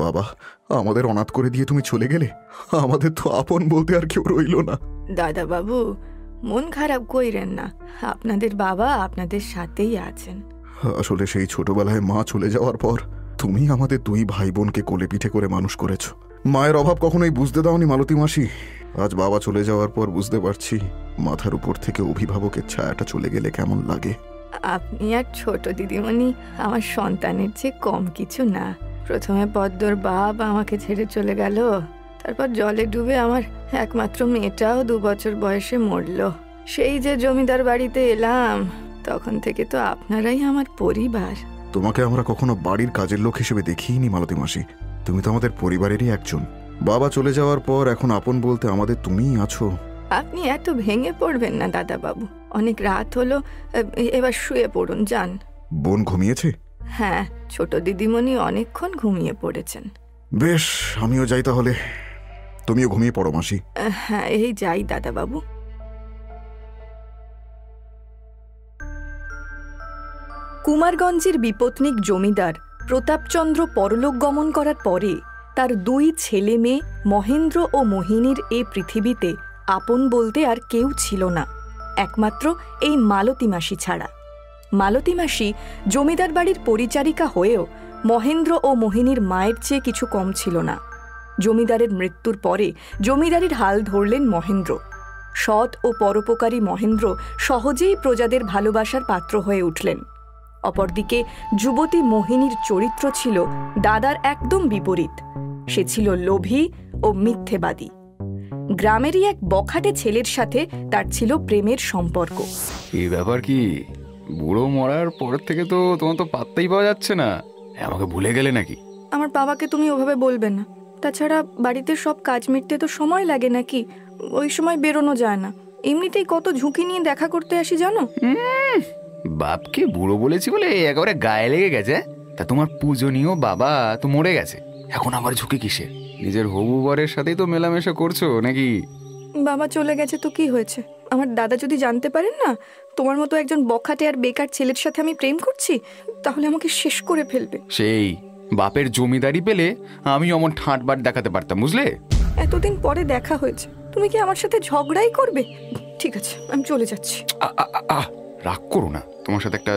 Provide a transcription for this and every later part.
বাবা, আমাদের অনাথ করে দিয়ে তুমি চলে গেলে। আমাদের তো আপন বলতে আর কেউ রইল না। দাদা বাবু, মন খারাপ কইরেন না, আপনাদের বাবা আপনাদের সাথেই আছেন। আসলে সেই ছোটবেলায় মা চলে যাওয়ার পর তুমি আমাদের দুই ভাই বোনকে কোলে পিঠে করে মানুষ করেছো। মায়ের অভাব কখনোই বুঝতে দাওনি মালতী মাসি। আজ বাবা চলে যাওয়ার পর বুঝতে পারছি মাথার উপর থেকে অভিভাবকের ছায়াটা চলে গেলে কেমন লাগে। আপনি আর ছোট দিদিমণি আমার সন্তানের চেয়ে কম কিছু না। প্রথমে পদ্মর বাপ আমাকে ছেড়ে চলে গেল, তারপর জলে ডুবে আমার একমাত্র মেয়েটাও 2 বছর বয়সে মরল। সেই যে জমিদার বাড়িতে এলাম, তখন থেকে তো আপনারাই আমার পরিবার। তোমাকে আমরা কখনো বাড়ির কাজের লোক হিসেবে দেখিনি মালতী মাসি। তুমি তো আমাদের পরিবারেরই একজন। বাবা চলে যাওয়ার পর এখন আপন বলতে আমাদের তুমিই আছো। আপনি এত ভেঙে পড়বেন না দাদা বাবু, অনেক রাত হলো, এবার শুয়ে পড়ুন যান। বোন ঘুমিয়েছে? হ্যাঁ, ছোট দিদিমণি অনেকক্ষণ ঘুমিয়ে পড়েছেন। বেশ, আমিও যাই তাহলে। তুমিও ঘুমিয়ে পড়ো মাসি। হ্যাঁ, এই যাই দাদা বাবু। কুমারগঞ্জের বিপত্নিক জমিদার প্রতাপচন্দ্র পরলোক গমন করার পরে তার 2 ছেলে মেয়ে মহেন্দ্র ও মোহিনীর এ পৃথিবীতে আপন বলতে আর কেউ ছিল না, একমাত্র এই মালতী মাসি ছাড়া। মালতী মাসি জমিদার বাড়ির পরিচারিকা হয়েও মহেন্দ্র ও মোহিনীর মায়ের চেয়ে কিছু কম ছিল না। জমিদারের মৃত্যুর পরে জমিদারির হাল ধরলেন মহেন্দ্র। সৎ ও পরোপকারী মহেন্দ্র সহজেই প্রজাদের ভালোবাসার পাত্র হয়ে উঠলেন। অপরদিকে যুবতী মোহিনীর চরিত্র ছিল দাদার একদম বিপরীত। সে ছিল লোভী ও মিথ্যেবাদী। গ্রামেরই এক বখাটে ছেলের সাথে তার ছিল প্রেমের সম্পর্ক। এই ব্যাপার কি? বুড়ো মরার পর থেকে তো তোমার তো পাত্তাই পাওয়া যাচ্ছে না। আমাকে ভুলে গেলে নাকি? আমার বাবাকে তুমি ওভাবে বলবে না। তাছাড়া বাড়িতে সব কাজ মিটতে তো সময় লাগে নাকি, ওই সময় বেরোনো যায় না। এমনিতেই কত ঝুঁকি নিয়ে দেখা করতে আসি জানো। বাপকে বুড়ো বলেছি বলে একেবারে গায়ে লেগে গেছে। তা তোমার পূজনীয় বাবা তো মরে গেছে, এখন আবার ঝুঁকি কিসে? নিজের হবু বরের সাথেই তো মেলামেশা করছো নাকি? বাবা চলে গেছে তো কি হয়েছে? আমার দাদা যদি জানতে পারেন না তোমার মতো একজন বখাটে আর বেকার ছেলের সাথে আমি প্রেম করছি, তাহলে আমাকে শেষ করে ফেলবে। সেই বাপের জমিদারি পেলে আমি অমন ঠাঁটবার দেখাতে পারতাম, বুঝলে? এতদিন পরে দেখা হয়েছে, তুমি কি আমার সাথে ঝগড়াই করবে? ঠিক আছে, আমি চলে যাচ্ছি। রাগ করো না, তোমার সাথে একটা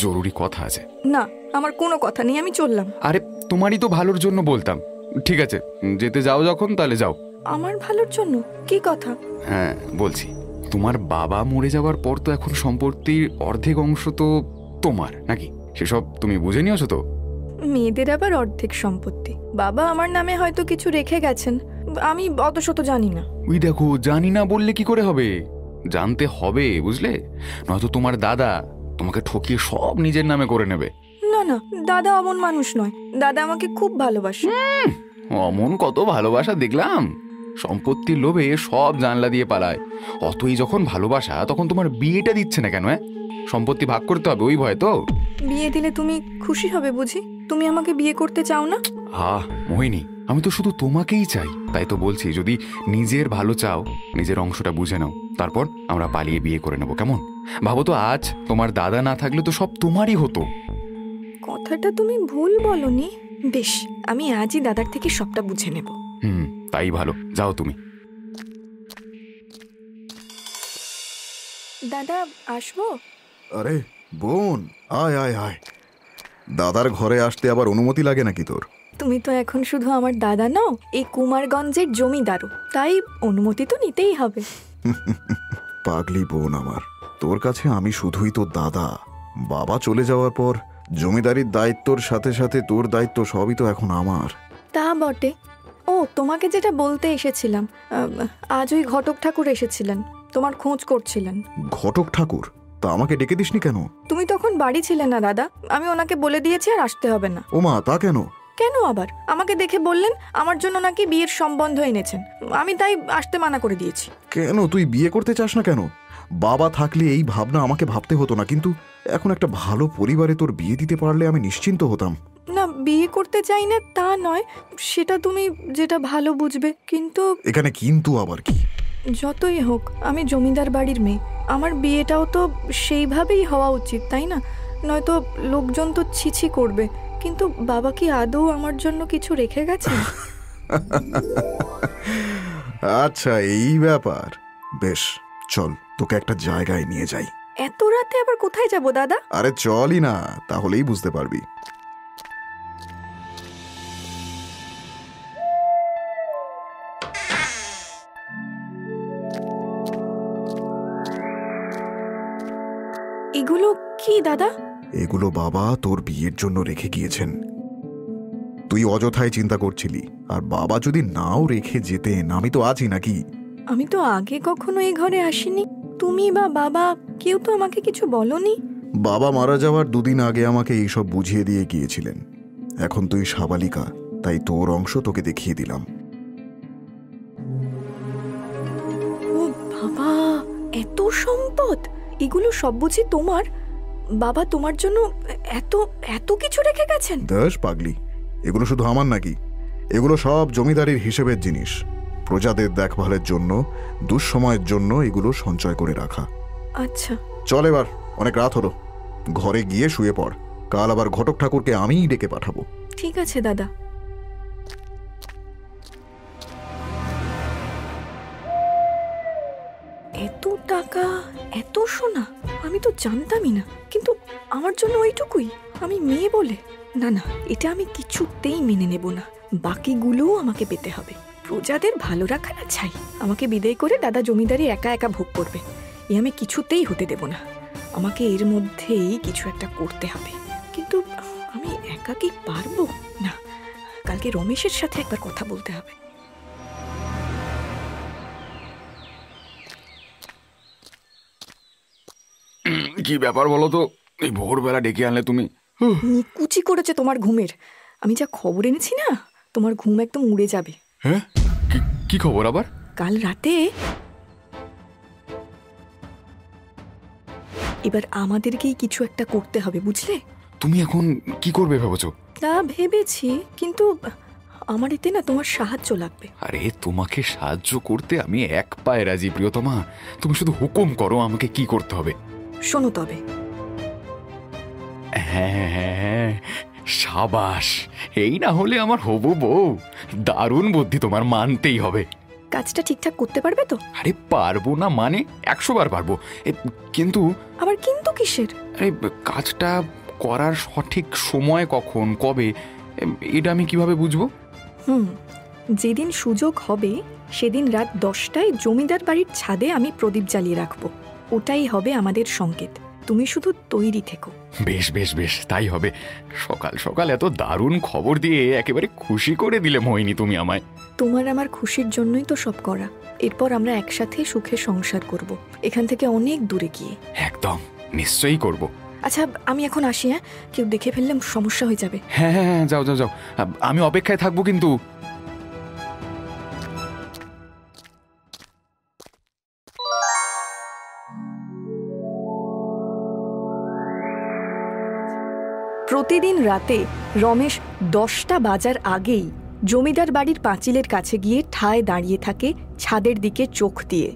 জরুরি কথা আছে। না, আমার কোনো কথা নেই, আমি চললাম। আরে তোমারই তো ভালোর জন্য বলতাম। ঠিক আছে, যেতে যাও যখন তাহলে যাও। আমার ভালোর জন্য? কি কথা? হ্যাঁ বলছি, তোমার বাবা মরে যাওয়ার পর তো এখন সম্পত্তির অর্ধেক অংশ তো তোমার, নাকি? সেসব তুমি বুঝে নিয়েছো তো? মেয়েদের আবার অর্ধেক সম্পত্তি? বাবা আমার নামে হয়তো কিছু রেখে গেছেন, আমি অত শত জানি না। ওই দেখো, জানি না বললে কি করে হবে? জানতে হবে, বুঝলে? নয়তো তোমার দাদা তোমাকে ঠকিয়ে সব নিজের নামে করে নেবে। না না, দাদা অমন মানুষ নয়, দাদা আমাকে খুব ভালোবাসে। অমন কত ভালোবাসা দেখলাম, সম্পত্তির লোভে সব জানলা দিয়ে পালায়। অতই যখন ভালোবাসা, তখন তোমার বিয়েটা দিচ্ছে না কেন? সম্পত্তি ভাগ করতে হবে ওই ভয় তো। বিয়ে দিলে তুমি খুশি হবে বুঝি? তুমি আমাকে বিয়ে করতে চাও না? মোহিনী, আমি তো শুধু তোমাকেই চাই। তাই তো বলছি, যদি নিজের ভালো চাও, নিজের অংশটা বুঝে নাও, তারপর আমরা পালিয়ে বিয়ে করে নেবো, কেমন? ভাবো তো, আজ তোমার দাদা না থাকলে তো সব তোমারই হতো। কথাটা তুমি ভুল বলনি। বেশ, আমি আজই দাদার থেকে সবটা বুঝে নেব। তাই ভালো, যাও তুমি। দাদা, আসবো? আরে বোন, আয় আয় আয়। দাদার ঘরে আসতে আবার অনুমতি লাগে নাকি তোর? তুমি তো এখন শুধু আমার দাদা নও, এই কুমারগঞ্জের জমিদারও, তাই অনুমতি তো নিতেই হবে। পাগলি বোন আমার, তোর কাছে আমি শুধুই তোর দাদা। বাবা চলে যাওয়ার পর জমিদারির দায়িত্বর সাথে সাথে তোর দায়িত্ব সবই তো এখন আমার। তা বটে। ও, তোমাকে যেটা বলতে এসেছিলাম, আজ ওই ঘটক ঠাকুর এসেছিলেন, তোমার খোঁজ করছিলেন। ঘটক ঠাকুর? তা আমাকে ডেকে দিসনি কেন? তুমি তখন বাড়ি ছিলে না দাদা, আমি ওনাকে বলে দিয়েছি আর আসতে হবে না। ওমা, তা কেন? কেন আবার? আমাকে দেখে বললেন আমার জন্য নাকি বিয়ের সম্বন্ধ এনেছেন, আমি তাই আসতে মানা করে দিয়েছি। কেন, তুই বিয়ে করতে চাস না কেন? বাবা থাকলে এই ভাবনা আমাকে ভাবতে হতো না, কিন্তু এখন একটা ভালো পরিবারে তোর বিয়ে দিতে পারলে আমি নিশ্চিন্ত হতাম। না, বিয়ে করতে চাই না তা নয়, সেটা তুমি যেটা ভালো বুঝবে, কিন্তু... এখানে কিন্তু আবার কি? যতই হোক আমি জমিদার বাড়ির মেয়ে, আমার বিয়েটাও তো সেইভাবেই হওয়া উচিত, তাই না? নয়তো লোকজন তো ছিছি করবে। কিন্তু বাবা কি আদৌ আমার জন্য কিছু রেখে গেছেন? আচ্ছা, এই ব্যাপার। বেশ, চল তোকে একটা জায়গায় নিয়ে যাই। এত রাতে আবার কোথায় যাব দাদা? আরে চলই না, তাহলেই বুঝতে পারবি। এগুলো কি দাদা? এগুলো বাবা তোর বিয়ের জন্য রেখে গিয়েছেন। তুই অযথায় চিন্তা করছিলি, আর বাবা যদি নাও রেখে যেতেন, আমি তো আছি নাকি। আমি তো আগে কখনো এই ঘরে আসিনি। তুমি বা বাবা কেউ তো আমাকে কিছু বলনি। বাবা মারা যাওয়ার 2 দিন আগে আমাকে এইসব বুঝিয়ে দিয়ে গিয়েছিলেন। এখন তুই সাবালিকা, তাই তোর অংশ তোকে দেখিয়ে দিলাম। ও বাবা, এত সম্পদ! এগুলো সব বুঝি তোমার? বাবা তোমার জন্য এত এত কিছু রেখে গেছেন? দাস পাগলি, এগুলো শুধু আমার নাকি, এগুলো সব জমিদারির হিসেবের জিনিস। প্রজাদের দেখভালের জন্য, দুঃসময়ের জন্য এগুলো সঞ্চয় করে রাখা। আচ্ছা চল এবার, অনেক রাত হলো, ঘরে গিয়ে শুয়ে পড়। কাল আবার ঘটক ঠাকুরকে আমিই ডেকে পাঠাবো। ঠিক আছে দাদা। এত টাকা, এত সোনা, আমি তো জানতামই না। কিন্তু আমার জন্য ওইটুকুই? আমি মেয়ে বলে? না না, এটা আমি কিছুতেই মেনে নেব না। বাকিগুলোও আমাকে পেতে হবে। প্রজাদের ভালো রাখা না চাই। আমাকে বিদায় করে দাদা জমিদারি একা একা ভোগ করবে, এ আমি কিছুতেই হতে দেব না। আমাকে এর মধ্যেই কিছু একটা করতে হবে। কিন্তু আমি একা কি পারবো? না, কালকে রমেশের সাথে একবার কথা বলতে হবে। কি ব্যাপার বলো তো, এই ভোরবেলা ডেকে আনলে তুমি? নিকুচি করেছে তোমার ঘুমের। আমি যা খবর এনেছি না, তোমার ঘুম একদম উড়ে যাবে। হ্যাঁ, কি খবর আবার? কাল রাতে এবার আমাদেরকেই কিছু একটা করতে হবে, বুঝলে? তুমি এখন কি করবে ভেবেছো? তা ভেবেছি, কিন্তু আমার এতে না তোমার সাহায্য লাগবে। আরে তোমাকে সাহায্য করতে আমি এক পায়ে রাজি প্রিয়তমা। তুমি শুধু হুকুম করো আমাকে কি করতে হবে। শোনো তবে। হ্যাঁ, সাবাস, এই না হলে আমার হবু বউ। দারুণ বুদ্ধি তোমার, মানতেই হবে। কাজটা ঠিকঠাক করতে পারবে তো? আরে পারবো না মানে 100 বার পারবো। কিন্তু আবার কিন্তু কিসের? আরে কাজটা করার সঠিক সময় কখন, কবে, এটা আমি কিভাবে বুঝবো? যেদিন সুযোগ হবে সেদিন রাত 10টায় জমিদার বাড়ির ছাদে আমি প্রদীপ জ্বালিয়ে রাখবো। ওটাই হবে আমাদের সংকেত। তুমি শুধু তৈরি থেকো। বেশ বেশ বেশ, তাই হবে। সকাল সকাল এত দারুণ খবর দিয়ে একেবারে খুশি করে দিলে মোহিনী তুমি আমায়। তোমার আমার খুশির জন্যই তো সব করা। এরপর আমরা একসাথে সুখে সংসার করব, এখান থেকে অনেক দূরে গিয়ে। একদম, নিশ্চয়ই করব। আচ্ছা, আমি এখন আসি। হ্যাঁ, কেউ দেখে ফেললে সমস্যা হয়ে যাবে। হ্যাঁ হ্যাঁ হ্যাঁ, যাও যাও যাও, আমি অপেক্ষায় থাকবো কিন্তু। প্রতিদিন রাতে রমেশ 10টা বাজার আগেই জমিদার বাড়ির পাঁচিলের কাছে গিয়ে ঠায় দাঁড়িয়ে থাকে, ছাদের দিকে চোখ দিয়ে।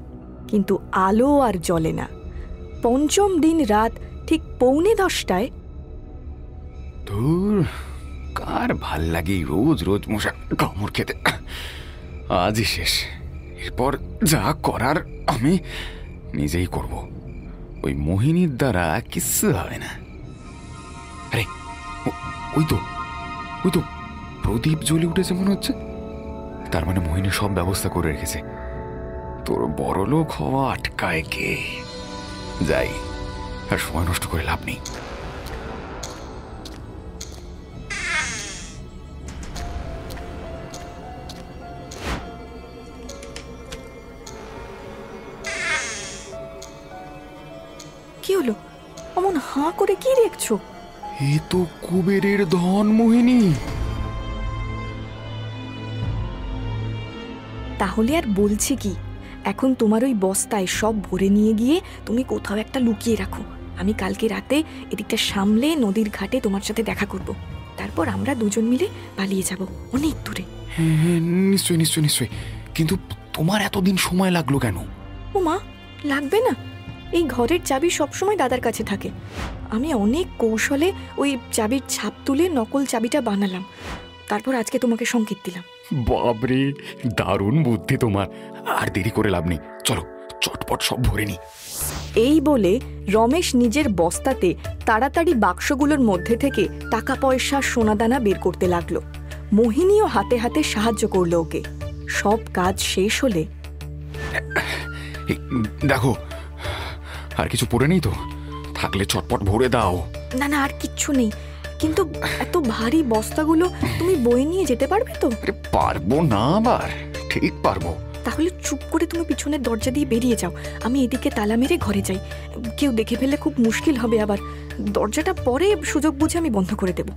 কিন্তু আলো আর জ্বলে না। পঞ্চম দিন রাত ঠিক 9:45টায়। ধুর, কার ভাল লাগে রোজ রোজ মশা কামড় খেতে। আজই শেষ। এরপর যা করার আমি নিজেই করব। ওই মোহিনীর দ্বারা কিচ্ছু হবে না। আরে ওই তো প্রদীপ জ্বলে উঠেছে মনে হচ্ছে। তার মানে মোহিনী সব ব্যবস্থা করে রেখেছে। তোর বড়লোক হওয়া আটকায় কে? যাই, আর সময় নষ্ট করে লাভ নেই। কি হলো? অমন হাঁ করে কি দেখছো? এ তো কুবেরের ধন মোহিনী। তাহলে আর বলছি কি, এখন তোমার ওই বস্তায় সব ভরে নিয়ে গিয়ে তুমি কোথাও একটা লুকিয়ে রাখো। আমি কালকে রাতে এদিকটা সামলে নদীর ঘাটে তোমার সাথে দেখা করব। তারপর আমরা দুজন মিলে পালিয়ে যাব অনেক দূরে। হ্যাঁ, নিশ্চয়ই নিশ্চয়ই নিশ্চয়ই। কিন্তু তোমার এতদিন সময় লাগলো কেন? ও মা, লাগবে না। এই ঘরের চাবি সবসময় দাদার কাছে থাকে। আমি অনেক কৌশলে ওই চাবির ছাপ তুলে নকল চাবিটা বানালাম, তারপর আজকে তোমাকে সংকেত দিলাম। বাবরে, দারুণ বুদ্ধি তোমার। আর দেরি করে লাভ নেই, চলো চটপট সব ভরে নি। এই বলে রমেশ নিজের বস্তাতে তাড়াতাড়ি বাক্সগুলোর মধ্যে থেকে টাকা পয়সা সোনাদানা বের করতে লাগলো। মোহিনীও হাতে হাতে সাহায্য করলো ওকে। সব কাজ শেষ হলে, দেখো আর কিছু পড়ে নেই তো? থাকলে চটপট ভরে দাও। না না, আর কিচ্ছু নেই, কিন্তু এত ভারী বস্তাগুলো তুমি বয়ে নিয়ে যেতে পারবে তো? পারবো না, আবার ঠিক পারবো। তাহলে চুপ করে তুমি পিছনের দরজা দিয়ে বেরিয়ে যাও, আমি এদিকে তালা মেরে ঘরে যাই। কেউ দেখে ফেললে খুব মুশকিল হবে, আবার দরজাটা পরে সুযোগ বুঝে আমি বন্ধ করে দেব।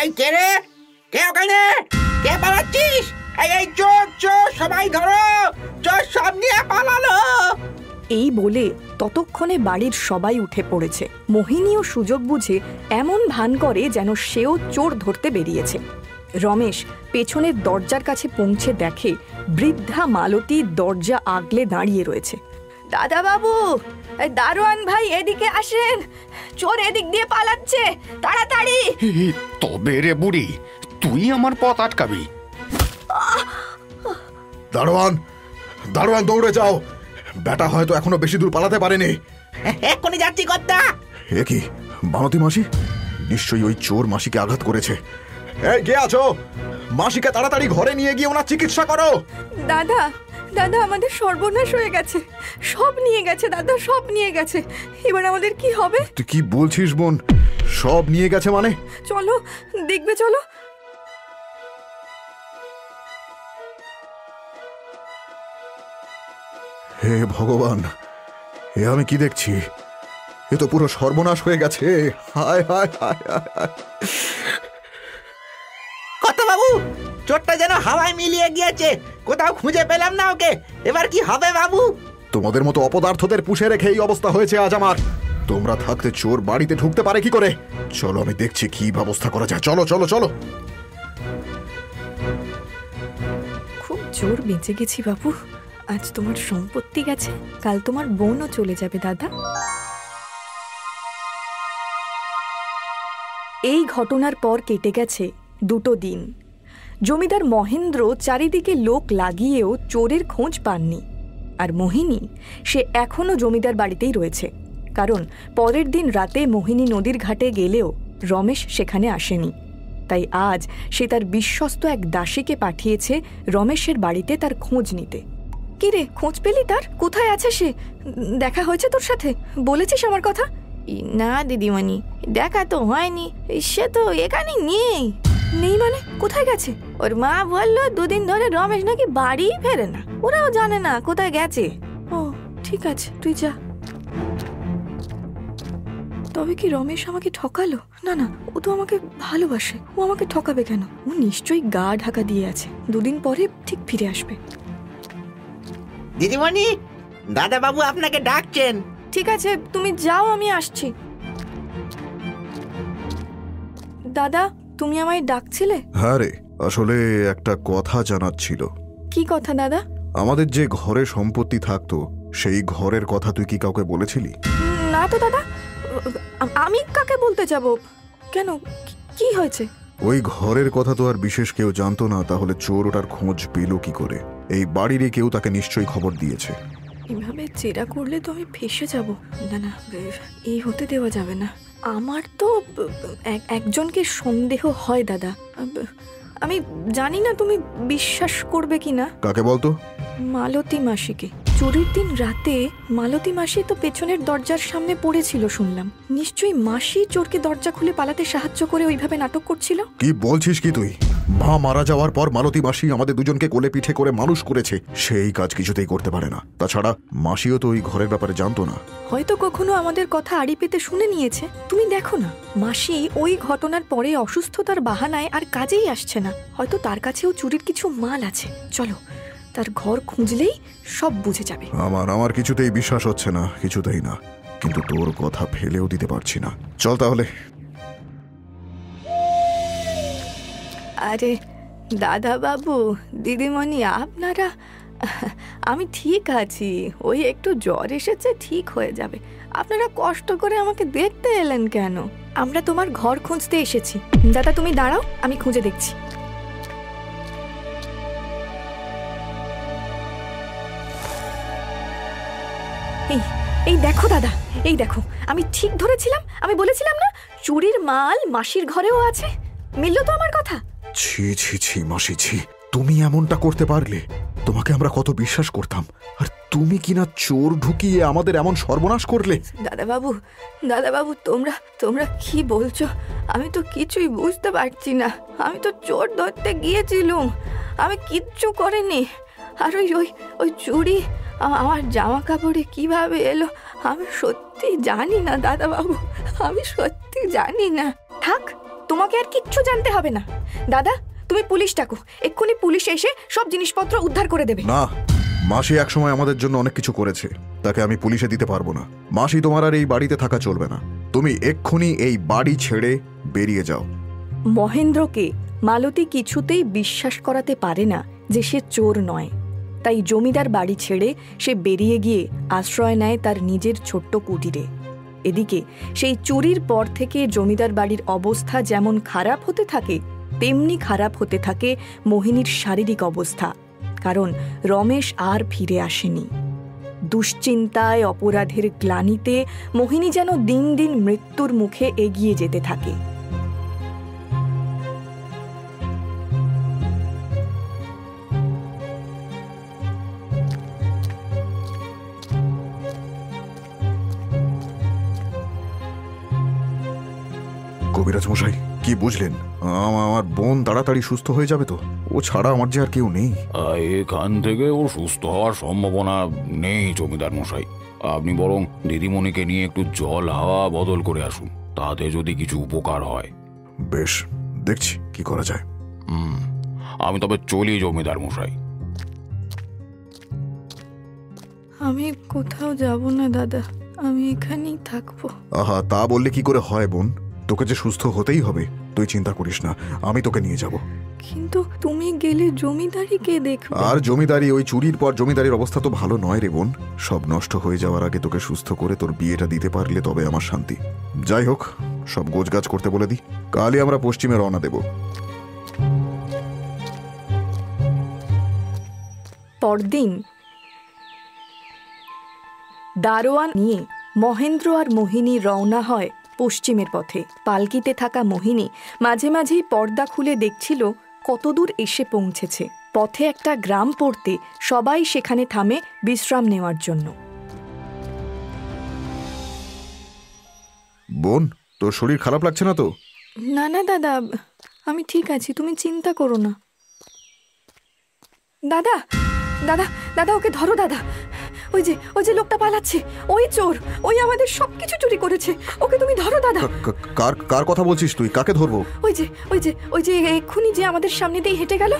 এই কে রে? কে ওখানে? কে পালাচ্ছিস? এই চোর চোর, সবাই ধরো, চোর সব নিয়ে পালালো। এই বলে ততক্ষণে বাড়ির সবাই উঠে পড়েছে। মোহিনীও সুযোগ বুঝে এমন ভান করে যেন সেও চোর ধরতে বেরিয়েছে। রমেশ পেছনের দরজার কাছে পৌঁছে দেখে বৃদ্ধা মালতী দরজা আগলে দাঁড়িয়ে রয়েছে। দাদা বাবু, দারোয়ান ভাই এদিকে আসেন, চোর এদিক দিয়ে পালাচ্ছে, তাড়াতাড়ি। তবে রে বুড়ি, তুই আমার পথ আটকাবি? দারোয়ান, দারোয়ান দৌড়ে যাও, বেটা হয়তো এখনো বেশি দূর পালাতে পারেনি। এক্ষুনি যাচ্ছি কর্তা। এ কি, বানতী মাসি? নিশ্চয়ই ওই চোর মাসিকে আঘাত করেছে। এই কে আছো? মাসিকে তাড়াতাড়ি ঘরে নিয়ে গিয়ে ওনার চিকিৎসা করো। দাদা, দাদা আমাদের সর্বনাশ হয়ে গেছে, সব নিয়ে গেছে দাদা, সব নিয়ে গেছে। এবার আমাদের কি হবে? তুই কি বলছিস বোন? সব নিয়ে গেছে মানে? চলো দেখবে, চলো। হে ভগবান, এ আমি কি দেখছি? এ তো পুরো সর্বনাশ হয়ে গেছে। হায় হায় হায় হায়। কর্তা বাবু, চোরটা যেন হাওয়ায় মিলিয়ে গিয়েছে, কোথাও খুঁজে পেলাম না ওকে। এবার কি হবে বাবু? তোমাদের মতো অপদার্থদের পুষে রেখে এই অবস্থা হয়েছে আজ আমার। তোমরা থাকতে চোর বাড়িতে ঢুকতে পারে কি করে? চলো আমি দেখছি কি ব্যবস্থা করা যায়। চলো চলো চলো। খুব জোর বেঁচে গেছি বাবু। আজ তোমার সম্পত্তি গেছে, কাল তোমার বোনও চলে যাবে দাদা। এই ঘটনার পর কেটে গেছে 2 দিন। জমিদার মহেন্দ্র চারিদিকে লোক লাগিয়েও চোরের খোঁজ পাননি। আর মোহিনী, সে এখনও জমিদার বাড়িতেই রয়েছে, কারণ পরের দিন রাতে মোহিনী নদীর ঘাটে গেলেও রমেশ সেখানে আসেনি। তাই আজ সে তার বিশ্বস্ত এক দাসীকে পাঠিয়েছে রমেশের বাড়িতে তার খোঁজ নিতে। কি রে, খোঁজ পেলি তার? কোথায় আছে সে? দেখা হয়েছে তোর সাথে? বলেছিস আমার কথা? না দিদিমণি, দেখা তো হয়নি, সে তো এখানে নেই। নেই মানে? কোথায় গেছে? ওর মা বললো 2 দিন ধরে রমেশ নাকি বাড়ি ফেরে না, ওরাও জানে না কোথায় গেছে। ও ঠিক আছে, তুই যা। তবে কি রমেশ আমাকে ঠকালো? না না, ও তো আমাকে ভালোবাসে, ও আমাকে ঠকাবে কেন? ও নিশ্চয়ই গা ঢাকা দিয়ে আছে, 2 দিন পরে ঠিক ফিরে আসবে। দিদিমণি, দাদা বাবু আপনাকে ডাকছেন। ঠিক আছে, তুমি যাও, আমি আসছি। দাদা, তুমি আমায় ডাকছিলে? হ্যাঁ রে, আসলে একটা কথা জানার ছিল। কি কথা দাদা? আমাদের যে ঘরে সম্পত্তি থাকতো, সেই ঘরের কথা তুই কি কাউকে বলেছিলি? না তো দাদা, আমি কাকে বলতে যাব? কেন, কি হয়েছে? ওই ঘরের কথা তো আর বিশেষ কেউ জানতো না, তাহলে চোর ওটার খোঁজ পেল কি করে? এই বাড়িরই কেউ তাকে নিশ্চয়ই খবর দিয়েছে। এভাবে জেরা করলে তো আমি ফেসে যাব। না না, এই হতে দেওয়া যাবে না। আমার তো একজনকে সন্দেহ হয় দাদা। আমি জানি না তুমি বিশ্বাস করবে কি না। কাকে বলতো? মালতী মাসিকে। চোরের দিন রাতে মালতী মাসি তো পেছনের দরজার সামনে পড়েছিল শুনলাম। নিশ্চয়ই মাসি চোরকে দরজা খুলে পালাতে সাহায্য করে ওইভাবে নাটক করছিল। কি বলছিস কি তুই? মা মারা যাওয়ার পর মালতী মাসি আমাদের দুজনকে কোলে পিঠে করে মানুষ করেছে, সেই কাজ কিছুতেই করতে পারে না। তাছাড়া মাসিও তো ওই ঘরের ব্যাপারে জানতো না। হয়তো কখনো আমাদের কথা আড়ি পেতে শুনে নিয়েছে। তুমি দেখো না, মাসি ওই ঘটনার পরে অসুস্থতার বাহানায় আর কাজেই আসছে না। হয়তো তার কাছেও চুরির কিছু মাল আছে। চলো, তার ঘর খুঁজলেই সব বুঝে যাবে। আমার কিছুতেই বিশ্বাস হচ্ছে না, কিছুতেই না। কিন্তু তোর কথা ফেলেও দিতে পারছি না। চল তাহলে। আরে দাদা বাবু, দিদিমণি, আপনারা? আমি ঠিক আছি, ওই একটু জ্বর এসেছে, ঠিক হয়ে যাবে। আপনারা কষ্ট করে আমাকে দেখতে এলেন কেন? আমরা তোমার ঘর খুঁজতে এসেছি। দাদা তুমি দাঁড়াও, আমি খুঁজে দেখছি। এই এই দেখো দাদা, এই দেখো, আমি ঠিক ধরেছিলাম। আমি বলেছিলাম না চুরির মাল মাসির ঘরেও আছে। মিলল তো আমার কথা? ছি ছি ছি মাসি, ছি, তুমি এমনটা করতে পারলে? তোমাকে আমরা কত বিশ্বাস করতাম, আর তুমি কিনা চোর ঢুকিয়ে আমাদের এমন সর্বনাশ করলে। দাদাবাবু, তোমরা কি বলছো? আমি তো কিছুই বুঝতে পারছি না। আমি তো চোর ধরতে গিয়েছিলুম, আমি কিচ্ছু করিনি। আর ওই চুড়ি আমার জামা কাপড়ে কিভাবে এলো আমি সত্যি জানি না দাদাবাবু, আমি সত্যি জানি না। থাক, তোমাকে আর কিচ্ছু জানতে হবে না। দাদা তুমি পুলিশ ডাকো, এক্ষুনি পুলিশ এসে সব জিনিসপত্র উদ্ধার করে দেবে। না, মাসি একসময় আমাদের জন্য অনেক কিছু করেছে, তাকে আমি পুলিশে দিতে পারবো না। মাসি, তোমার আর এই বাড়িতে থাকা চলবে না। তুমি এক্ষুনি এই বাড়ি ছেড়ে বেরিয়ে যাও। মহেন্দ্রকে মালতী কিছুতেই বিশ্বাস করাতে পারে না যে সে চোর নয়। তাই জমিদার বাড়ি ছেড়ে সে বেরিয়ে গিয়ে আশ্রয় নেয় তার নিজের ছোট্ট কুটিরে। এদিকে সেই চুরির পর থেকে জমিদার বাড়ির অবস্থা যেমন খারাপ হতে থাকে, তেমনি খারাপ হতে থাকে মোহিনীর শারীরিক অবস্থা। কারণ রমেশ আর ফিরে আসেনি। দুশ্চিন্তায়, অপরাধের গ্লানিতে মোহিনী যেন দিন দিন মৃত্যুর মুখে এগিয়ে যেতে থাকে। কবিরাজ মশাই, কি বুঝলেন? আমার বোন তাড়াতাড়ি সুস্থ হয়ে যাবে তো? ও ছাড়া আমার যে আর কেউ নেই। এখান থেকে ও সুস্থ হওয়ার সম্ভাবনা নেই জমিদার মশাই। আপনি বরং দিদিমণিকে নিয়ে একটু জল হাওয়া বদল করে আসুন, তাতে যদি কিছু উপকার হয়। বেশ, দেখছি কি করা যায়। আমি তবে চলি জমিদার মশাই। আমি কোথাও যাব না দাদা, আমি এখানেই থাকবো। আহা, তা বললে কি করে হয় বোন? তোকে যে সুস্থ হতেই হবে, তুই চিন্তা করিস না, আমি তোকে নিয়ে যাব। কিন্তু তুমি গেলে জমিদারি কে দেখবে? আর জমিদারি, ওই চুরির পর জমিদারির অবস্থা তো ভালো নয় রে বোন। সব নষ্ট হয়ে যাওয়ার আগে তোকে সুস্থ করে তোর বিয়েটা দিতে পারলে তবে আমার শান্তি। যাই হোক, সব গোছগাছ করতে বলে দি, কালই আমরা পশ্চিমে রওনা দেব। পরদিন দারোয়ান নিয়ে মহেন্দ্র আর মোহিনী রওনা হয় পশ্চিমের পথে। পালকিতে থাকা মোহিনী মাঝে মাঝেই পর্দা খুলে দেখছিল কতদূর এসে পৌঁছেছে। পথে একটা গ্রাম পড়তে সবাই সেখানে থামে বিশ্রাম নেওয়ার জন্য। বোন, তোর শরীর খারাপ লাগছে না তো? না না দাদা, আমি ঠিক আছি, তুমি চিন্তা করো না। দাদা দাদা দাদা, ওকে ধরো দাদা। ওই যে লোকটা পালাচ্ছে, ওই চোর, ওই আমাদের সবকিছু চুরি করেছে। ওকে তুমি ধরো দাদা। কার কথা বলছিস তুই? কাকে ধরবো? ওই যে এক্ষুনি যে আমাদের সামনে দিয়ে হেঁটে গেল।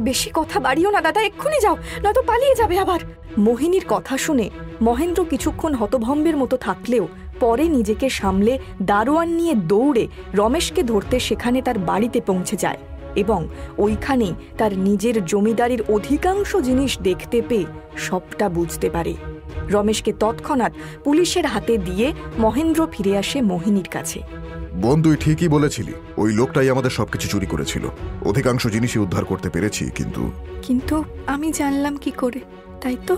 বেশি কথা বাড়িও না দাদা, এক্ষুনি যাও, নয়তো পালিয়ে যাবে আবার। মোহিনীর কথা শুনে মহেন্দ্র কিছুক্ষণ হতভম্বের মতো থাকলেও পরে নিজেকে সামলে দারোয়ান নিয়ে দৌড়ে রমেশকে ধরতে সেখানে তার বাড়িতে পৌঁছে যায় এবং ওইখানেই তার নিজের জমিদারির অধিকাংশ জিনিস দেখতে পেয়ে সবটা বুঝতে পারে। রমেশকে তৎক্ষণাৎ পুলিশের হাতে দিয়ে মহেন্দ্র ফিরে আসে মোহিনীর কাছে। বোন, তুই ঠিকই বলেছিলি, ওই লোকটাই আমাদের সবকিছু চুরি করেছিল। অধিকাংশ জিনিসই উদ্ধার করতে পেরেছি, কিন্তু আমি জানলাম কি করে, তাই তো?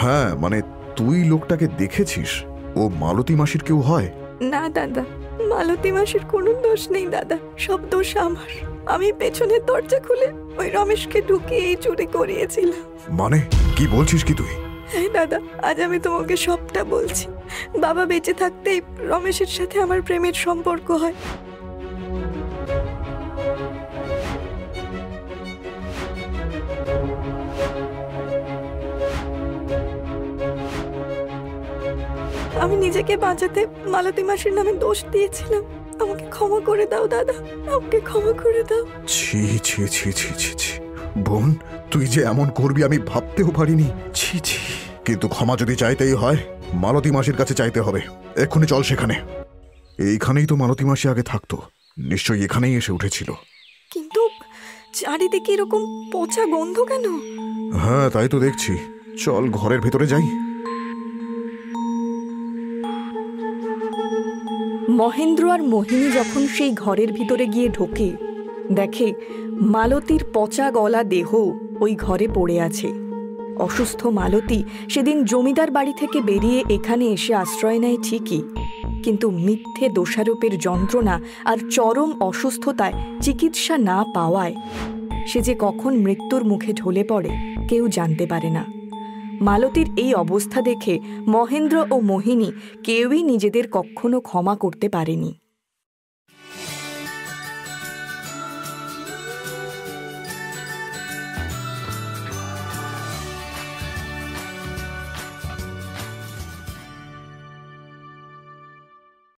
হ্যাঁ, মানে তুই লোকটাকে দেখেছিস? ও মালতী মাসির কেউ হয়? না দাদা, মালতী মাসির কোনো দোষ নেই দাদা, সব দোষ আমার। আমি পেছনের দরজা খুলে ওই রমেশকে ঢুকিয়ে এই চুরি করিয়েছিলাম। মানে কি বলছিস কি তুই? হ্যাঁ দাদা, আজ আমি তোমাকে সবটা বলছি। বাবা বেঁচে থাকতেই রমেশের সাথে আমার প্রেমের সম্পর্ক হয়। আমি নিজেকে বাঁচাতে মালতী মাসির নামে দোষ দিয়েছিলাম। আমাকে ক্ষমা করে দাও দাদা, আমাকে ক্ষমা করে দাও। ছি ছি ছি ছি ছি ছি, বোন, তুই যে এমন করবি আমি ভাবতেও পারিনি। ছি ছি, কিন্তু ক্ষমা যদি চাইতেই হয় মালতী মাসির কাছে চাইতে হবে। এক্ষুনি চল সেখানে। এইখানেই তো মালতী মাসি আগে থাকতো, নিশ্চয়ই এখানেই এসে উঠেছিল। চারিদিকে এরকম পচা গন্ধ কেন? হ্যাঁ তাই তো দেখছি, চল ঘরের ভেতরে যাই। মহেন্দ্র আর মোহিনী যখন সেই ঘরের ভিতরে গিয়ে ঢোকে, দেখে মালতীর পচা গলা দেহ ওই ঘরে পড়ে আছে। অসুস্থ মালতী সেদিন জমিদার বাড়ি থেকে বেরিয়ে এখানে এসে আশ্রয় নেয় ঠিকই, কিন্তু মিথ্যে দোষারোপের যন্ত্রণা আর চরম অসুস্থতায় চিকিৎসা না পাওয়ায় সে যে কখন মৃত্যুর মুখে ঢলে পড়ে কেউ জানতে পারে না। মালতীর এই অবস্থা দেখে মহেন্দ্র ও মোহিনী কেউই নিজেদের কখনো ক্ষমা করতে পারেনি।